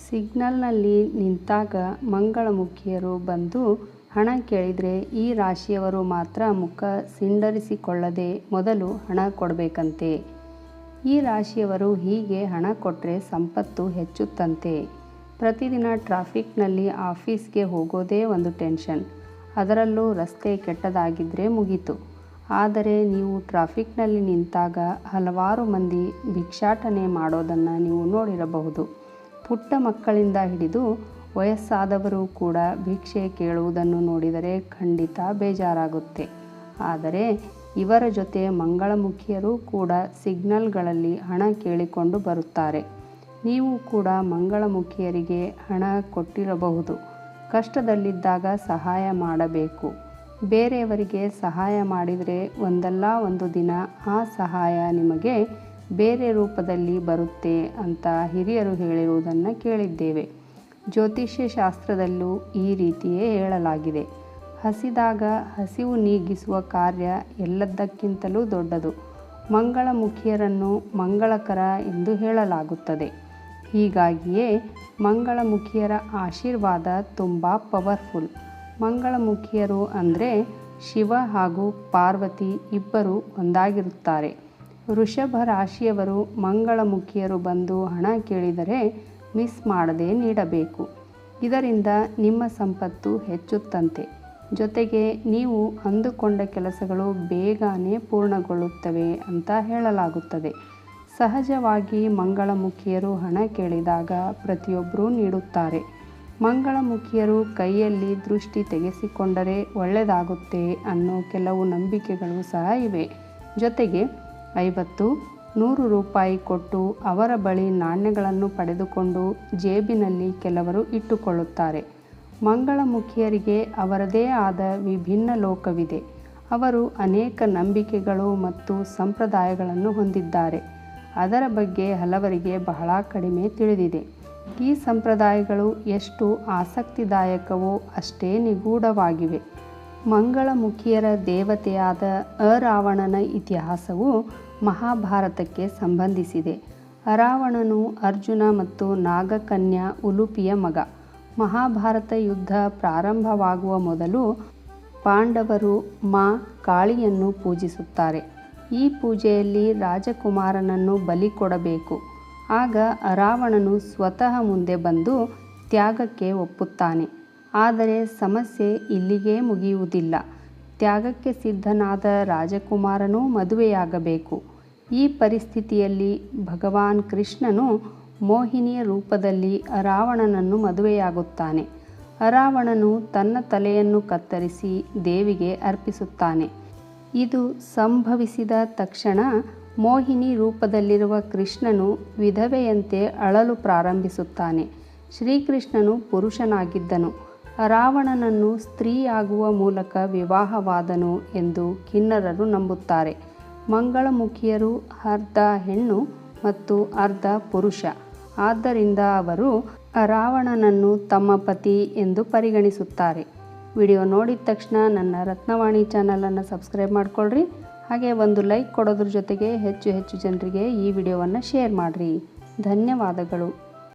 ಸಿಗ್ನಲ್ನಲ್ಲಿ ನಿಂತಾಗ ಮಂಗಳಮುಖಿಯರು ಬಂದು ಹಣ ಕೇಳಿದರೆ ಈ ರಾಶಿಯವರು ಮಾತ್ರ ಮುಖ ಸಿಂಡರಿಸಿಕೊಳ್ಳದೆ ಮೊದಲು ಹಣ ಕೊಡಬೇಕಂತೆ. ಈ ರಾಶಿಯವರು ಹೀಗೆ ಹಣ ಕೊಟ್ಟರೆ ಸಂಪತ್ತು ಹೆಚ್ಚುತ್ತಂತೆ. ಪ್ರತಿದಿನ ಟ್ರಾಫಿಕ್ನಲ್ಲಿ ಆಫೀಸ್ಗೆ ಹೋಗೋದೇ ಒಂದು ಟೆನ್ಷನ್. ಅದರಲ್ಲೂ ರಸ್ತೆ ಕೆಟ್ಟದಾಗಿದ್ದರೆ ಮುಗೀತು. ಆದರೆ ನೀವು ಟ್ರಾಫಿಕ್ನಲ್ಲಿ ನಿಂತಾಗ ಹಲವಾರು ಮಂದಿ ಭಿಕ್ಷಾಟನೆ ಮಾಡೋದನ್ನು ನೀವು ನೋಡಿರಬಹುದು. ಪುಟ್ಟ ಮಕ್ಕಳಿಂದ ಹಿಡಿದು ವಯಸ್ಸಾದವರು ಕೂಡ ಭಿಕ್ಷೆ ಕೇಳುವುದನ್ನು ನೋಡಿದರೆ ಖಂಡಿತ ಬೇಜಾರಾಗುತ್ತೆ. ಆದರೆ ಇವರ ಜೊತೆ ಮಂಗಳಮುಖಿಯರು ಕೂಡ ಸಿಗ್ನಲ್ಗಳಲ್ಲಿ ಹಣ ಕೇಳಿಕೊಂಡು ಬರುತ್ತಾರೆ. ನೀವು ಕೂಡ ಮಂಗಳಮುಖಿಯರಿಗೆ ಹಣ ಕೊಟ್ಟಿರಬಹುದು. ಕಷ್ಟದಲ್ಲಿದ್ದಾಗ ಸಹಾಯ ಮಾಡಬೇಕು. ಬೇರೆಯವರಿಗೆ ಸಹಾಯ ಮಾಡಿದರೆ ಒಂದಲ್ಲ ಒಂದು ದಿನ ಆ ಸಹಾಯ ನಿಮಗೆ ಬೇರೆ ರೂಪದಲ್ಲಿ ಬರುತ್ತೆ ಅಂತ ಹಿರಿಯರು ಹೇಳಿರುವುದನ್ನು ಕೇಳಿದ್ದೇವೆ. ಜ್ಯೋತಿಷ್ಯ ಶಾಸ್ತ್ರದಲ್ಲೂ ಈ ರೀತಿಯೇ ಹೇಳಲಾಗಿದೆ. ಹಸಿದಾಗ ಹಸಿವು ನೀಗಿಸುವ ಕಾರ್ಯ ಎಲ್ಲದಕ್ಕಿಂತಲೂ ದೊಡ್ಡದು. ಮಂಗಳಮುಖಿಯರನ್ನು ಮಂಗಳಕರ ಎಂದು ಹೇಳಲಾಗುತ್ತದೆ. ಹೀಗಾಗಿಯೇ ಮಂಗಳಮುಖಿಯರ ಆಶೀರ್ವಾದ ತುಂಬ ಪವರ್ಫುಲ್. ಮಂಗಳಮುಖಿಯರು ಅಂದರೆ ಶಿವ ಹಾಗೂ ಪಾರ್ವತಿ ಇಬ್ಬರು ಒಂದಾಗಿರುತ್ತಾರೆ. ವೃಷಭ ರಾಶಿಯವರು ಮಂಗಳಮುಖಿಯರು ಬಂದು ಹಣ ಕೇಳಿದರೆ ಮಿಸ್ ಮಾಡದೆ ನೀಡಬೇಕು. ಇದರಿಂದ ನಿಮ್ಮ ಸಂಪತ್ತು ಹೆಚ್ಚುತ್ತಂತೆ. ಜೊತೆಗೆ ನೀವು ಅಂದುಕೊಂಡ ಕೆಲಸಗಳು ಬೇಗನೆ ಪೂರ್ಣಗೊಳ್ಳುತ್ತವೆ ಅಂತ ಹೇಳಲಾಗುತ್ತದೆ. ಸಹಜವಾಗಿ ಮಂಗಳಮುಖಿಯರು ಹಣ ಕೇಳಿದಾಗ ಪ್ರತಿಯೊಬ್ಬರೂ ನೀಡುತ್ತಾರೆ. ಮಂಗಳಮುಖಿಯರು ಕೈಯಲ್ಲಿ ದೃಷ್ಟಿ ತೆಗೆಸಿಕೊಂಡರೆ ಒಳ್ಳೆಯದಾಗುತ್ತೆ ಅನ್ನೋ ಕೆಲವು ನಂಬಿಕೆಗಳು ಸಹ ಇವೆ. ಜೊತೆಗೆ 50-100 ರೂಪಾಯಿ ಕೊಟ್ಟು ಅವರ ಬಳಿ ನಾಣ್ಯಗಳನ್ನು ಪಡೆದುಕೊಂಡು ಜೇಬಿನಲ್ಲಿ ಕೆಲವರು ಇಟ್ಟುಕೊಳ್ಳುತ್ತಾರೆ. ಮಂಗಳಮುಖಿಯರಿಗೆ ಅವರದೇ ಆದ ವಿಭಿನ್ನ ಲೋಕವಿದೆ. ಅವರು ಅನೇಕ ನಂಬಿಕೆಗಳು ಮತ್ತು ಸಂಪ್ರದಾಯಗಳನ್ನು ಹೊಂದಿದ್ದಾರೆ. ಅದರ ಬಗ್ಗೆ ಹಲವರಿಗೆ ಬಹಳ ಕಡಿಮೆ ತಿಳಿದಿದೆ. ಈ ಸಂಪ್ರದಾಯಗಳು ಎಷ್ಟು ಆಸಕ್ತಿದಾಯಕವೋ ಅಷ್ಟೇ ನಿಗೂಢವಾಗಿವೆ. ಮಂಗಳಮುಖಿಯರ ದೇವತೆಯಾದ ಅರಾವಣನ ಇತಿಹಾಸವು ಮಹಾಭಾರತಕ್ಕೆ ಸಂಬಂಧಿಸಿದೆ. ಅರಾವಣನು ಅರ್ಜುನ ಮತ್ತು ನಾಗಕನ್ಯಾ ಉಲುಪಿಯ ಮಗ. ಮಹಾಭಾರತ ಯುದ್ಧ ಪ್ರಾರಂಭವಾಗುವ ಮೊದಲು ಪಾಂಡವರು ಮಾ ಕಾಳಿಯನ್ನು ಪೂಜಿಸುತ್ತಾರೆ. ಈ ಪೂಜೆಯಲ್ಲಿ ರಾಜಕುಮಾರನನ್ನು ಬಲಿ ಕೊಡಬೇಕು. ಆಗ ಅರಾವಣನು ಸ್ವತಃ ಮುಂದೆ ಬಂದು ತ್ಯಾಗಕ್ಕೆ ಒಪ್ಪುತ್ತಾನೆ. ಆದರೆ ಸಮಸ್ಯೆ ಇಲ್ಲಿಗೇ ಮುಗಿಯುವುದಿಲ್ಲ. ತ್ಯಾಗಕ್ಕೆ ಸಿದ್ಧನಾದ ರಾಜಕುಮಾರನೂ ಮದುವೆಯಾಗಬೇಕು. ಈ ಪರಿಸ್ಥಿತಿಯಲ್ಲಿ ಭಗವಾನ್ ಕೃಷ್ಣನು ಮೋಹಿನಿಯ ರೂಪದಲ್ಲಿ ಅರಾವಣನನ್ನು ಮದುವೆಯಾಗುತ್ತಾನೆ. ಅರಾವಣನು ತನ್ನ ತಲೆಯನ್ನು ಕತ್ತರಿಸಿ ದೇವಿಗೆ ಅರ್ಪಿಸುತ್ತಾನೆ. ಇದು ಸಂಭವಿಸಿದ ತಕ್ಷಣ ಮೋಹಿನಿ ರೂಪದಲ್ಲಿರುವ ಕೃಷ್ಣನು ವಿಧವೆಯಂತೆ ಅಳಲು ಪ್ರಾರಂಭಿಸುತ್ತಾನೆ. ಶ್ರೀಕೃಷ್ಣನು ಪುರುಷನಾಗಿದ್ದನು. ಅರಾವಣನನ್ನು ಸ್ತ್ರೀಯಾಗುವ ಮೂಲಕ ವಿವಾಹವಾದನು ಎಂದು ಕಿನ್ನರರು ನಂಬುತ್ತಾರೆ. ಮಂಗಳಮುಖಿಯರು ಅರ್ಧ ಹೆಣ್ಣು ಮತ್ತು ಅರ್ಧ ಪುರುಷ. ಆದ್ದರಿಂದ ಅವರು ಅರಾವಣನನ್ನು ತಮ್ಮ ಪತಿ ಎಂದು ಪರಿಗಣಿಸುತ್ತಾರೆ. ವಿಡಿಯೋ ನೋಡಿದ ತಕ್ಷಣ ನನ್ನ ರತ್ನವಾಣಿ ಚಾನಲನ್ನು ಸಬ್ಸ್ಕ್ರೈಬ್ ಮಾಡ್ಕೊಳ್ರಿ. ಹಾಗೆ ಒಂದು ಲೈಕ್ ಕೊಡೋದ್ರ ಜೊತೆಗೆ ಹೆಚ್ಚು ಜನರಿಗೆ ಈ ವಿಡಿಯೋವನ್ನು ಶೇರ್ ಮಾಡಿರಿ. ಧನ್ಯವಾದಗಳು.